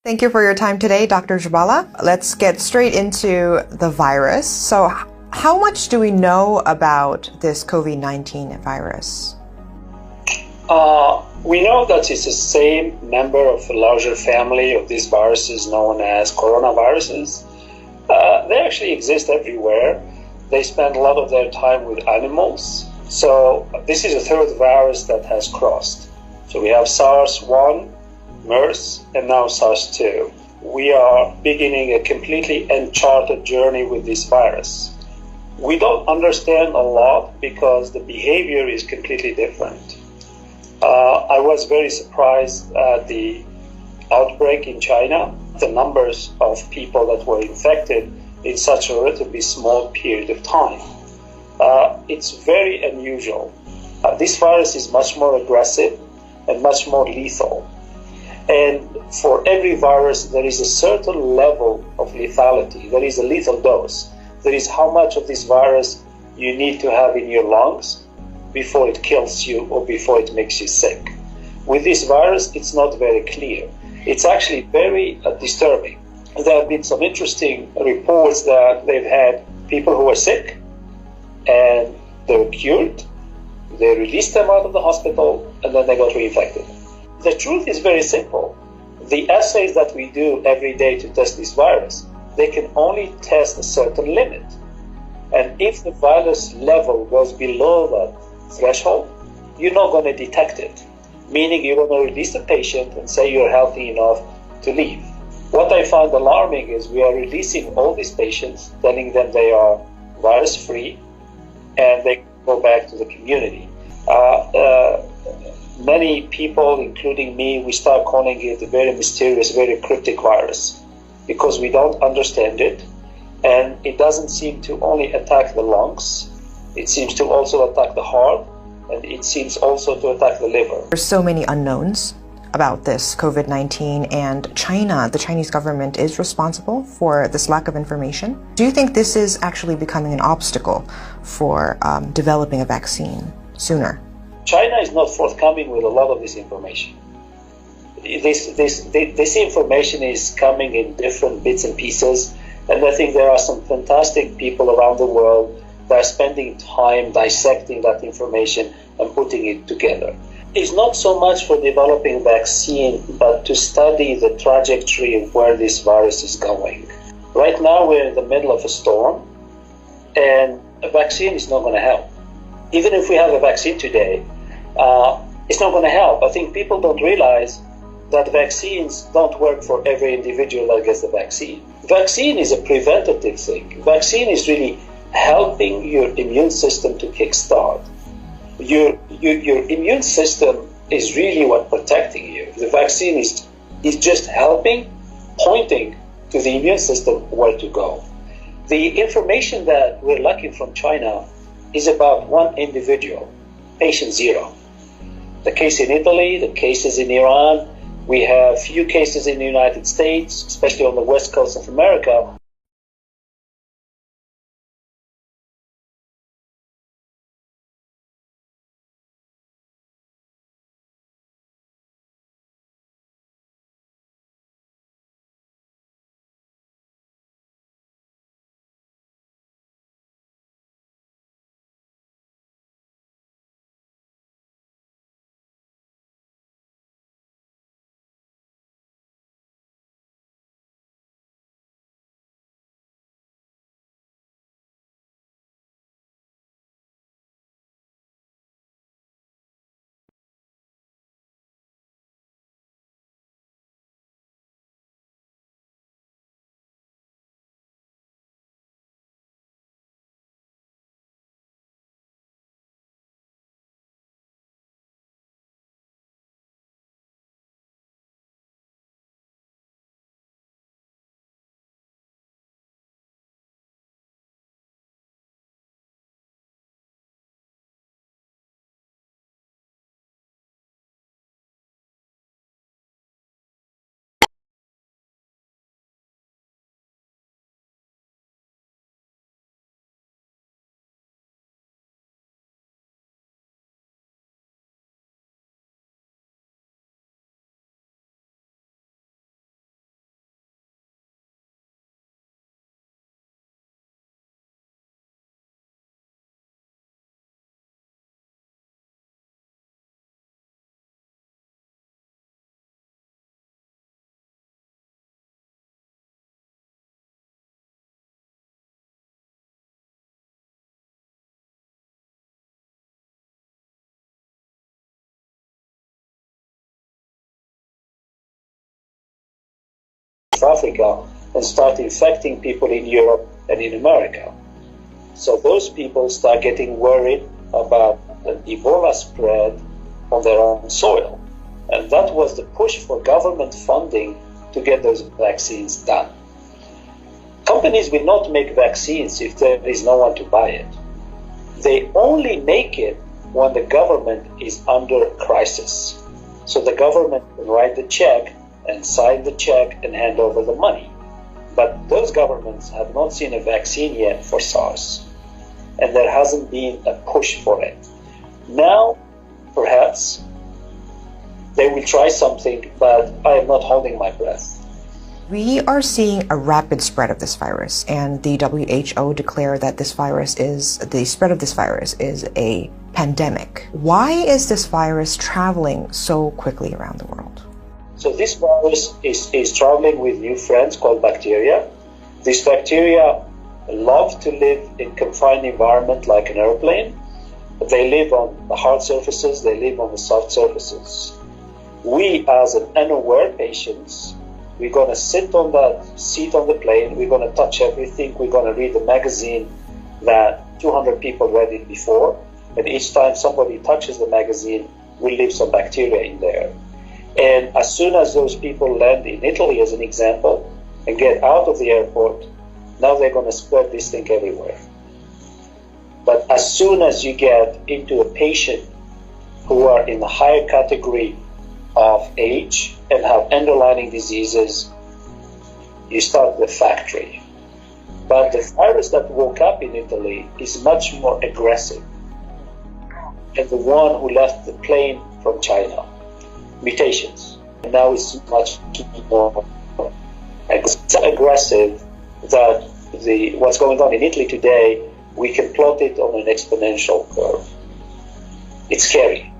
Thank you for your time today, Dr. Jaballah. Let's get straight into the virus. So, how much do we know about this COVID-19 virus? We know that it's the same member of a larger family of these viruses known as coronaviruses. They actually exist everywhere. They spend a lot of their time with animals. So this is a third virus that has crossed. So we have SARS-1, MERS, and now SARS-2. We are beginning a completely uncharted journey with this virus. We don't understand a lot because the behavior is completely different. I was very surprised at the outbreak in China, the numbers of people that were infected in such a relatively small period of time. It's very unusual. This virus is much more aggressive and much more lethal. And for every virus, there is a certain level of lethality. There is a lethal dose. There is how much of this virus you need to have in your lungs before it kills you or before it makes you sick. With this virus, it's not very clear. It's actually very disturbing. There have been some interesting reports that they've had people who were sick and they were cured. They released them out of the hospital and then they got reinfected. The truth is very simple. The assays that we do every day to test this virus, they can only test a certain limit. And if the virus level goes below that threshold, you're not going to detect it. Meaning you're going to release the patient and say you're healthy enough to leave. What I find alarming is we are releasing all these patients, telling them they are virus-free, and they go back to the community. Many people, including me, we start calling it a very mysterious, very cryptic virus because we don't understand it, and it doesn't seem to only attack the lungs, it seems to also attack the heart, and it seems also to attack the liver. There's so many unknowns about this COVID-19, and China, the Chinese government, is responsible for this lack of information. Do you think this is actually becoming an obstacle for developing a vaccine sooner? China is not forthcoming with a lot of this information. This information is coming in different bits and pieces, and I think there are some fantastic people around the world that are spending time dissecting that information and putting it together. It's not so much for developing a vaccine, but to study the trajectory of where this virus is going. Right now we're in the middle of a storm, and a vaccine is not going to help. Even if we have a vaccine today, it's not going to help. I think people don't realize that vaccines don't work for every individual that gets the vaccine. Vaccine is a preventative thing. Vaccine is really helping your immune system to kickstart. Your immune system is really what protecting you. The vaccine is just helping, pointing to the immune system where to go. The information that we're lacking from China is about one individual, patient 0. The case in Italy, the cases in Iran, we have few cases in the United States, especially on the west coast of America. North Africa and start infecting people in Europe and in America. So those people start getting worried about the Ebola spread on their own soil. And that was the push for government funding to get those vaccines done. Companies will not make vaccines if there is no one to buy it. They only make it when the government is under crisis. So the government can write the check and sign the check and hand over the money. But those governments have not seen a vaccine yet for SARS. And there hasn't been a push for it. Now, perhaps, they will try something, but I am not holding my breath. We are seeing a rapid spread of this virus, and the WHO declared that the spread of this virus is a pandemic. Why is this virus traveling so quickly around the world? So this virus is traveling with new friends called bacteria. These bacteria love to live in confined environment like an airplane. They live on the hard surfaces, they live on the soft surfaces. We, as an unaware patients, we're going to sit on that seat on the plane, we're going to touch everything, we're going to read the magazine that 200 people read it before, and each time somebody touches the magazine, we leave some bacteria in there. And as soon as those people land in Italy, as an example, and get out of the airport, now they're going to spread this thing everywhere. But as soon as you get into a patient who are in the higher category of age and have underlying diseases, you start the factory. But the virus that woke up in Italy is much more aggressive than the one who left the plane from China. Mutations. And now it's much more aggressive that what's going on in Italy today, we can plot it on an exponential curve. It's scary.